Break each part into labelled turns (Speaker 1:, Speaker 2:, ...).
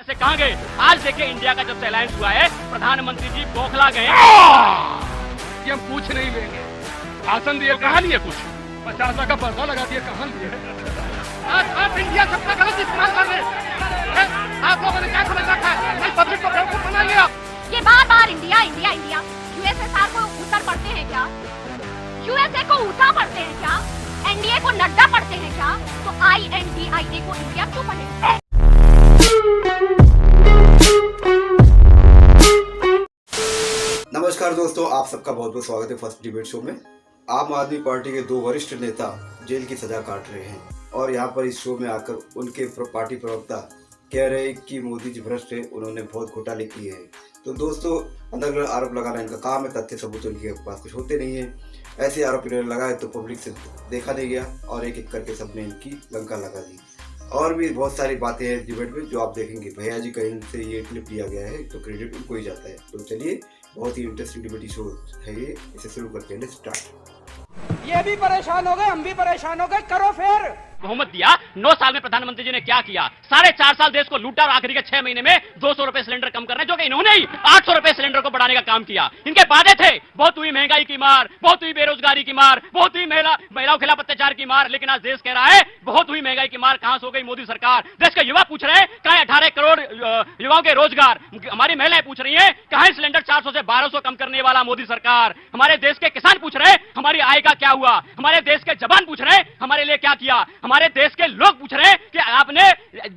Speaker 1: ऐसे कहाँ गए? आज देखिए इंडिया का जब से अलायंस हुआ है, प्रधानमंत्री जी बौखला गए।
Speaker 2: कि हम पूछ नहीं लेंगे, भाषण दिए कहाँ लिए, कुछ 50 लाख का पर्दा लगा दिए कहाँ लिए? आप इंडिया सबका गलत इस्तेमाल कर रहे हैं। आप लोगों ने क्या समझ रखा है? पब्लिक को बेवकूफ बना लिया।
Speaker 3: ये बार बार इंडिया इंडिया इंडिया, यूएसएसआर को उतर पड़ते हैं क्या? यूएसए को ऊटा पड़ते हैं क्या? एनडीए को नड्डा पड़ते हैं क्या? तो INDIA को इंडिया क्यों पढ़े?
Speaker 4: नमस्कार दोस्तों, आप सबका बहुत बहुत स्वागत है फर्स्ट डिबेट शो में। आम आदमी पार्टी के दो वरिष्ठ नेता जेल की सजा काट रहे हैं और यहाँ पर इस शो में आकर उनके पार्टी प्रवक्ता कह रहे हैं कि मोदी जी भ्रष्ट है, उन्होंने बहुत घोटाले किए हैं। तो दोस्तों, अलग अलग आरोप लगाना इनका काम है, तथ्य सबूत उनके पास कुछ होते नहीं है। ऐसे आरोप इन्होंने लगाए तो पब्लिक से देखा नहीं गया और एक एक करके सबने इनकी लंका लगा दी। और भी बहुत सारी बातें हैं डिबेट में जो आप देखेंगे। भैया जी कहीं से ये क्लिप लिया गया है तो क्रेडिट उनको ही जाता है। तो चलिए, बहुत ही इंटरेस्टिंग डिबेट शो है ये, इसे शुरू करते हैं। Let's start.
Speaker 5: ये भी परेशान हो गए, हम भी परेशान हो गए, करो फिर।
Speaker 1: बहुमत दिया। 9 साल में प्रधानमंत्री जी ने क्या किया? 4.5 साल देश को लूटा और आखिरी के 6 महीने में 200 रुपए सिलेंडर कम करने, जो कि इन्होंने ही 800 रुपए सिलेंडर को बढ़ाने का काम किया। इनके वादे थे, बहुत हुई महंगाई की मार, बहुत हुई बेरोजगारी की मार, बहुत हुई महिलाओं के खिलाफ अत्याचार की मार। लेकिन आज देश कह रहा है बहुत हुई महंगाई की मार कहां से हो गई मोदी सरकार। देश के युवा पूछ रहे हैं कहां 18 करोड़ युवाओं के रोजगार। हमारी महिलाएं पूछ रही है कहां सिलेंडर 400 से 1200 कम करने वाला मोदी सरकार। हमारे देश के किसान पूछ रहे हैं हमारी आय का क्या हुआ। हमारे देश के जवान पूछ रहे हैं हमारे लिए क्या किया। हमारे देश के लोग पूछ रहे हैं कि आपने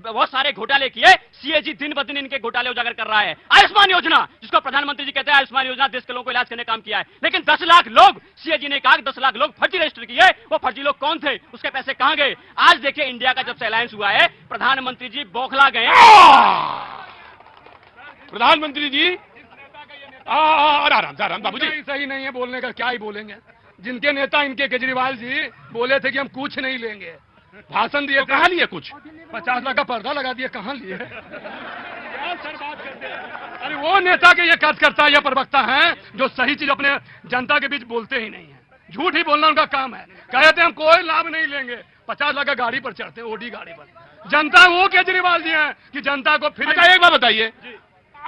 Speaker 1: बहुत सारे घोटाले किए। सीएजी दिन ब दिन इनके घोटाले उजागर कर रहा है। आयुष्मान योजना, जिसको प्रधानमंत्री जी कहते हैं आयुष्मान योजना, देश के लोगों को इलाज करने का काम किया है। लेकिन 10 लाख लोग, सीएजी ने कहा 10 लाख लोग फर्जी रजिस्टर किए। वो फर्जी लोग कौन थे? उसके पैसे कहां गए? आज देखिए इंडिया का जब से अलायंस हुआ है, प्रधानमंत्री जी बौखला गए।
Speaker 2: प्रधानमंत्री जी आराम बाबूजी, सही नहीं है बोलने का, क्या ही बोलेंगे। जिनके नेता इनके केजरीवाल जी बोले थे कि हम कुछ नहीं लेंगे, भाषण दिए कहाँ लिए, कुछ 50 लाख का पर्दा लगा दिए कहाँ लिए? क्या सर बात करते हैं? अरे वो नेता के ये कार्यकर्ता या प्रवक्ता हैं जो सही चीज अपने जनता के बीच बोलते ही नहीं है। झूठ ही बोलना उनका काम है। कहते हम कोई लाभ नहीं लेंगे, 50 लाख का गाड़ी पर चढ़ते हैं, ओडी गाड़ी पर। जनता वो केजरीवाल जी हैं कि जनता को फिर। अच्छा एक बात बताइए,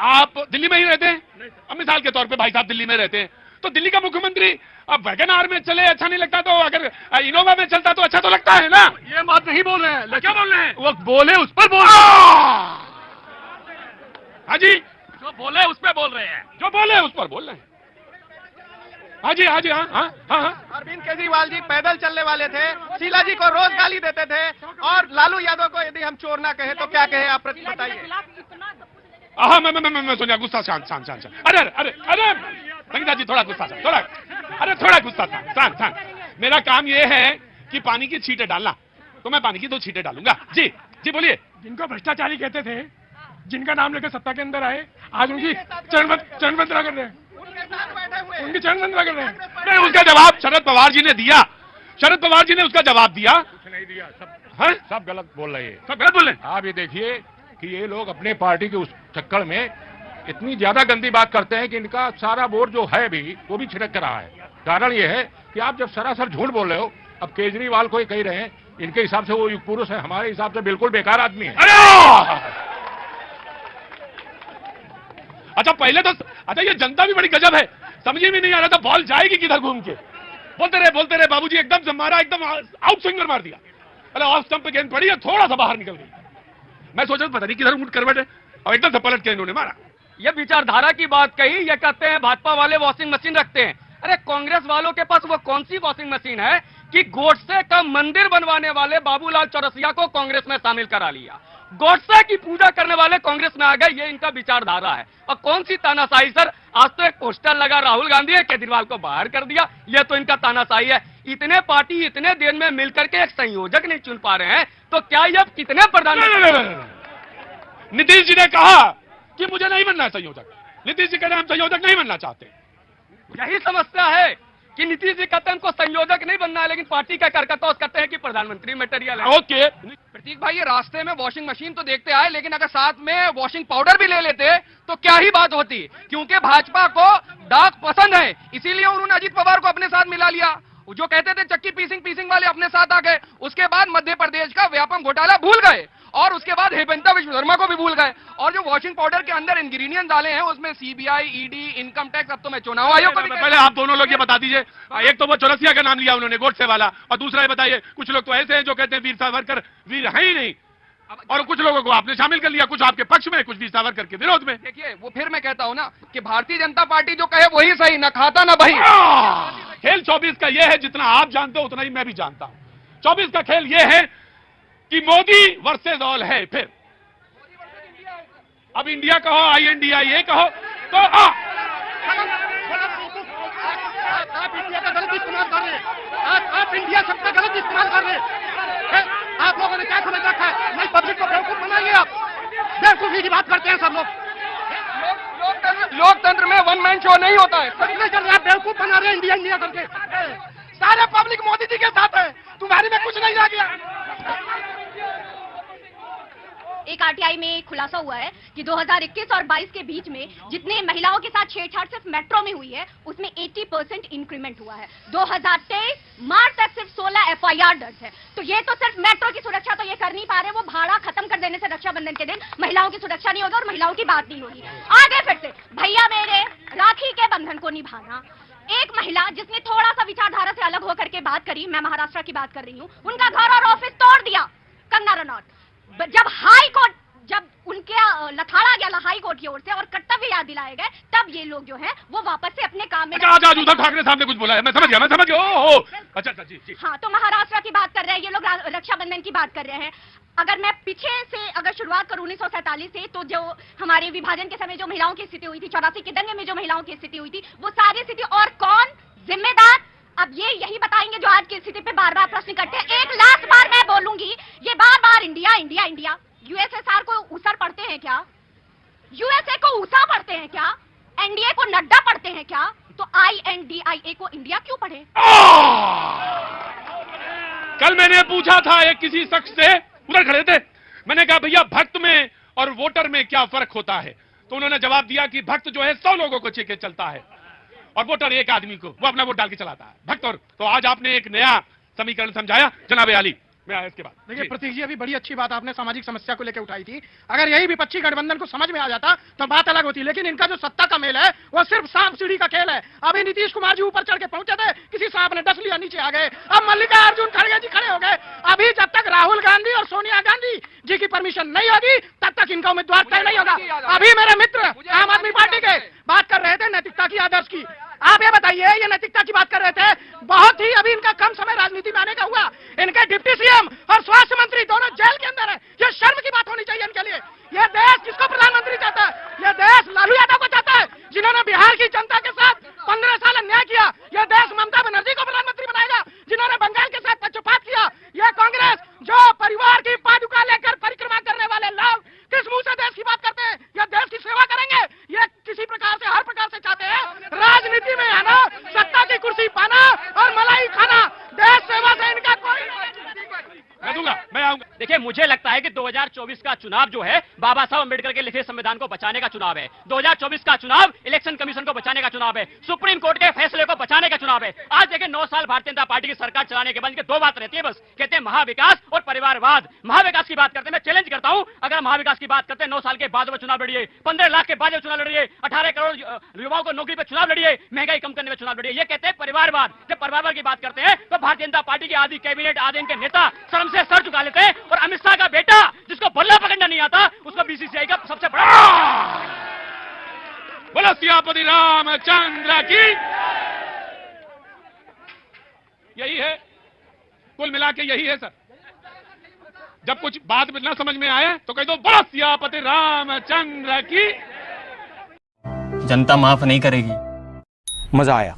Speaker 2: आप दिल्ली में ही रहते हैं? अब मिसाल के तौर पे भाई साहब दिल्ली में रहते हैं, तो दिल्ली का मुख्यमंत्री अब वैगन आर में चले अच्छा नहीं लगता, तो अगर इनोवा में चलता तो अच्छा तो लगता है ना। ये बात नहीं बोल रहे हैं। क्या बोल रहे हैं? वो बोले उस पर बोल। हाँ जी,
Speaker 1: जो बोले उस पर बोल रहे हैं,
Speaker 2: जो बोले उस पर बोल रहे हैं। हाँ जी हाँ जी हाँ।
Speaker 5: अरविंद केजरीवाल जी पैदल चलने वाले थे, शीला जी को रोज गाली देते थे, और लालू यादव को यदि हम चोर ना कहे तो क्या कहे, आप बताइए।
Speaker 2: हाँ मैं सुनिया, गुस्सा शांत। अरे संगीता जी थोड़ा गुस्सा शांत, थोड़ा गुस्सा शांत। मेरा काम ये है कि पानी की छींटे डालना, तो मैं पानी की 2 छींटे डालूंगा। जी बोलिए। जिनको भ्रष्टाचारी कहते थे, जिनका नाम लेकर सत्ता के अंदर आए, आज उनकी चरणवंदना कर रहे हैं, उनकी चरणवंदना कर रहे हैं। नहीं, उसका जवाब शरद पवार जी ने दिया। शरद पवार जी ने उसका जवाब दिया। कुछ नहीं दिया, सब गलत बोल रहे हैं, सब गलत बोल रहे हैं। आप ये देखिए कि ये लोग अपने पार्टी के उस चक्कर में इतनी ज्यादा गंदी बात करते हैं कि इनका सारा वोट जो है भी वो भी छिड़क कर रहा है। कारण ये है कि आप जब सरासर झूठ बोल रहे हो। अब केजरीवाल को ही कह रहे हैं, इनके हिसाब से वो युग पुरुष है, हमारे हिसाब से बिल्कुल बेकार आदमी है। अच्छा पहले तो ये जनता भी बड़ी गजब है, समझ में नहीं आ रहा था बॉल जाएगी किधर घूम के। बोलते रहे बाबूजी, एकदम से मारा, एकदम आउट स्विंगर मार दिया। अरे ऑफ स्टंप पे गेंद पड़ी है, थोड़ा सा बाहर निकल गई। मैं सोचा पता नहीं किधर मुड़ कर बैठे और एकदम से पलट के इन्होंने मारा।
Speaker 1: ये विचारधारा की बात कही। ये कहते हैं भाजपा वाले वॉशिंग मशीन रखते हैं। अरे कांग्रेस वालों के पास वो कौन सी वॉशिंग मशीन है कि गोडसे का मंदिर बनवाने वाले बाबूलाल चौरसिया को कांग्रेस में शामिल करा लिया। गोडसे की पूजा करने वाले कांग्रेस में आ गए, ये इनका विचारधारा है। और कौन सी तानाशाही सर? आज तो एक पोस्टर लगा राहुल गांधी है, केजरीवाल को बाहर कर दिया। ये तो इनका तानाशाही है। इतने पार्टी इतने देर में मिलकर के एक संयोजक नहीं चुन पा रहे हैं, तो क्या ये अब कितने प्रधानमंत्री?
Speaker 2: नीतीश जी ने कहा कि मुझे नहीं बनना संयोजक। नीतीश जी कह रहे हैं हम संयोजक नहीं बनना चाहते।
Speaker 1: यही समस्या है कि नीतीश जी कहते हैं हमको संयोजक नहीं बनना है, लेकिन पार्टी का कार्यकर्ता कहते हैं कि प्रधानमंत्री मटेरियल है।
Speaker 2: ओके
Speaker 5: प्रतीक भाई, ये रास्ते में वॉशिंग मशीन तो देखते आए, लेकिन अगर साथ में वॉशिंग पाउडर भी ले लेते तो क्या ही बात होती। क्योंकि भाजपा को डाक पसंद है, इसीलिए उन्होंने अजीत पवार को अपने साथ मिला लिया। जो कहते थे चक्की पीसिंग वाले अपने साथ आ गए। उसके बाद मध्य प्रदेश का व्यापम घोटाला भूल गए और उसके बाद हेमंता विश्वशर्मा को भी भूल गए। और जो वॉशिंग पाउडर के अंदर इंग्रेडिएंट डाले हैं उसमें सीबीआई, ईडी, इनकम टैक्स, अब तो मैं चुनाव आयोग को भी
Speaker 2: पहले आप दोनों लोग ये बता दीजिए, एक तो वो चौरसिया का नाम लिया उन्होंने, गोडसे वाला, और दूसरा ये बताइए, कुछ लोग तो ऐसे हैं जो कहते हैं वीर सावरकर वीर है ही नहीं, और कुछ लोगों को आपने शामिल कर लिया, कुछ आपके पक्ष में, कुछ वीर सावरकर के विरोध में।
Speaker 5: देखिए, वो फिर मैं कहता हूं ना कि भारतीय जनता पार्टी जो कहे वही सही, ना खाता ना बही।
Speaker 2: खेल 24 का यह है, जितना आप जानते हो उतना ही मैं भी जानता हूं। 24 का खेल यह है कि मोदी वर्सेज ऑल है। फिर अब इंडिया कहो, INDIA कहो, तो
Speaker 6: आप इंडिया का गलत इस्तेमाल कर रहे हैं। आप इंडिया शब्द का गलत इस्तेमाल कर रहे हैं। आप लोगों ने क्या समझ रखा है? नहीं, पब्लिक को बेवकूफ बनाइए आप। बेवकूफी की बात करते हैं सब लोग।
Speaker 5: लोकतंत्र में वन मैन शो नहीं होता है।
Speaker 6: कुछ नहीं कर रहे, आप बेवकूफ बना रहे हैं इंडिया इंडिया करके। सारे पब्लिक मोदी जी के साथ है, तुम्हारी में कुछ नहीं रह गया।
Speaker 3: एक RTI में खुलासा हुआ है कि 2021 और 22 के बीच में जितने महिलाओं के साथ छेड़छाड़ सिर्फ मेट्रो में हुई है उसमें 80% इंक्रीमेंट हुआ है। 2023 मार्च तक सिर्फ 16 FIR दर्ज है। तो ये तो सिर्फ मेट्रो की सुरक्षा तो ये कर नहीं पा रहे, वो भाड़ा खत्म कर देने से रक्षाबंधन के दिन महिलाओं की सुरक्षा नहीं होगी और महिलाओं की बात नहीं होगी। आगे फिर से भैया मेरे राखी के बंधन को निभाना। एक महिला जिसने थोड़ा सा विचारधारा से अलग होकर के बात करी, मैं महाराष्ट्र की बात कर रही हूँ, उनका घर और ऑफिस तोड़ दिया कंगना रनौत। जब हाई कोर्ट, जब उनके लथाड़ा गया हाई कोर्ट की ओर से और कर्तव्य याद दिलाए गए, तब ये लोग जो हैं वो वापस से अपने काम में।
Speaker 2: आज उद्धव ठाकरे साहब ने कुछ बोला है, मैं समझ गया। ओहो, अच्छा जी।
Speaker 3: हाँ, तो महाराष्ट्र की बात कर रहे हैं ये लोग, रक्षाबंधन की बात कर रहे हैं। अगर मैं पीछे से अगर शुरुआत करूं 1947 से, तो जो हमारे विभाजन के समय जो महिलाओं की स्थिति हुई थी, 84 के दंगे में जो महिलाओं की स्थिति हुई थी, वो सारी स्थिति और कौन जिम्मेदार, अब ये यही बताएंगे जो आज की स्थिति पे बार बार प्रश्न करते हैं। एक लास्ट बार मैं बोलूंगी, ये बार बार इंडिया इंडिया इंडिया, USSR को ऊसर पढ़ते हैं क्या? USA को ऊसा पढ़ते हैं क्या? NDA को नड्डा पढ़ते हैं क्या? तो INDIA को इंडिया क्यों पढ़े?
Speaker 2: कल मैंने पूछा था एक किसी शख्स से, उधर खड़े थे, मैंने कहा भैया भक्त में और वोटर में क्या फर्क होता है? तो उन्होंने जवाब दिया कि भक्त जो है 100 लोगों को चेके चलता है और वोटर एक आदमी को, वो अपना वोट डाल के चलाता है। भक्त और तो आज आपने एक नया समीकरण समझाया जनाब आली। मैं आया इसके बाद।
Speaker 6: देखिए प्रतीक जी, अभी बड़ी अच्छी बात आपने सामाजिक समस्या को लेकर उठाई थी। अगर यही विपक्षी गठबंधन को समझ में आ जाता तो बात अलग होती, लेकिन इनका जो सत्ता का मेल है वो सिर्फ सांप सीढ़ी का खेल है। अभी नीतीश कुमार जी ऊपर चढ़ के पहुंचे थे, किसी सांप ने डस लिया, नीचे आ गए। अब मल्लिकार्जुन खड़गे जी खड़े हो गए। अभी जब तक राहुल गांधी और सोनिया गांधी जी की परमिशन नहीं होगी तब तक इनका उम्मीदवार तय नहीं होगा। अभी मेरे मित्र आम आदमी पार्टी के बात कर रहे थे नैतिकता की, आदर्श की। आप ये बताइए, ये नैतिकता की बात कर रहे थे, बहुत ही अभी इनका कम समय राजनीति में आने का हुआ। इनके डिप्टी CM और स्वास्थ्य मंत्री दोनों जेल के अंदर है। ये शर्म की बात होनी चाहिए इनके लिए। ये देश किसको प्रधानमंत्री चाहता है? ये देश लालू यादव को चाहता है, जिन्होंने बिहार की जनता के साथ 15 साल अन्याय किया। ये देश ममता बनर्जी को प्रधानमंत्री बनाएगा, जिन्होंने बंगाल के साथ पक्षपात किया। ये कांग्रेस जो परिवार की पादुका लेकर परिक्रमा करने वाले लोग किस मुंह से देश की बात करते हैं? ये देश की सेवा करेंगे, ये किसी प्रकार से, हर प्रकार से चाहते हैं राजनीति में आना, सत्ता की कुर्सी पाना और मलाई खाना। देश सेवा से इनका कोई
Speaker 2: मैं दूंगा, मैं आऊंगा।
Speaker 1: देखिए, मुझे लगता है कि 2024 का चुनाव जो है बाबा साहब अम्बेडकर के लिखे संविधान को बचाने का चुनाव है। 2024 का चुनाव इलेक्शन कमीशन को बचाने का चुनाव है, सुप्रीम कोर्ट के फैसले को बचाने का चुनाव है। आज देखिए 9 साल भारतीय जनता पार्टी की सरकार चलाने के बाद इनके 2 बात रहती है बस, कहते हैं महाविकास और परिवारवाद। महाविकास की बात करते हैं, मैं चैलेंज करता हूं, अगर महाविकास की बात करते हैं 9 साल के बाद वो चुनाव लड़िए, 15 लाख के बाद वो चुनाव लड़िए, 18 करोड़ युवाओं को नौकरी पर चुनाव लड़िए, महंगाई कम करने में चुनाव लड़िए। ये कहते हैं परिवारवाद। जब परिवारवाद की बात करते हैं तो भारतीय जनता पार्टी के आदि कैबिनेट, आदि इनके नेता शर्म से सर झुका लेते हैं, और अमित शाह का बेटा जिसको बल्ला पकड़ना नहीं आता उसको BCCI का सबसे बड़ा
Speaker 2: बोलो सियापति रामचंद्र की। यही है, कुल मिला के यही है सर। जब कुछ बात ना समझ में आए तो कह दो बोलो सियापति रामचंद्र की।
Speaker 7: जनता माफ नहीं करेगी।
Speaker 8: मजा आया।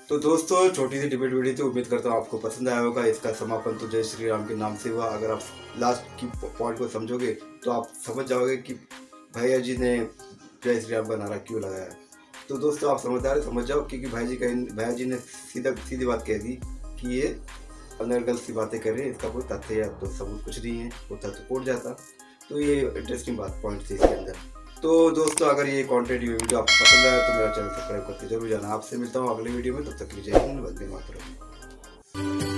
Speaker 4: तो दोस्तों, छोटी सी डिबेट वीडियो थी, उम्मीद करता हूँ आपको पसंद आया होगा। इसका समापन तो जय श्री राम के नाम से हुआ। अगर आप लास्ट की पॉइंट को समझोगे तो आप समझ जाओगे कि भैया जी ने जय श्री राम का नारा क्यों लगाया है। तो दोस्तों, आप समझदार समझ जाओ, क्योंकि भैया जी ने सीधी बात कह दी कि ये अनर्गल सी बातें कर रहे हैं, इसका कोई तथ्य या तो सबूत कुछ नहीं है, वो तथ्य कोट जाता। तो ये इंटरेस्टिंग बात पॉइंट थी इसके अंदर। तो दोस्तों, अगर ये कंटेंट, ये वीडियो आपको पसंद आया तो मेरा चैनल सब्सक्राइब करके जरूर जाना। आपसे मिलता हूँ अगले वीडियो में, तब तक के लिए जय हिंद, वंदे मातरम।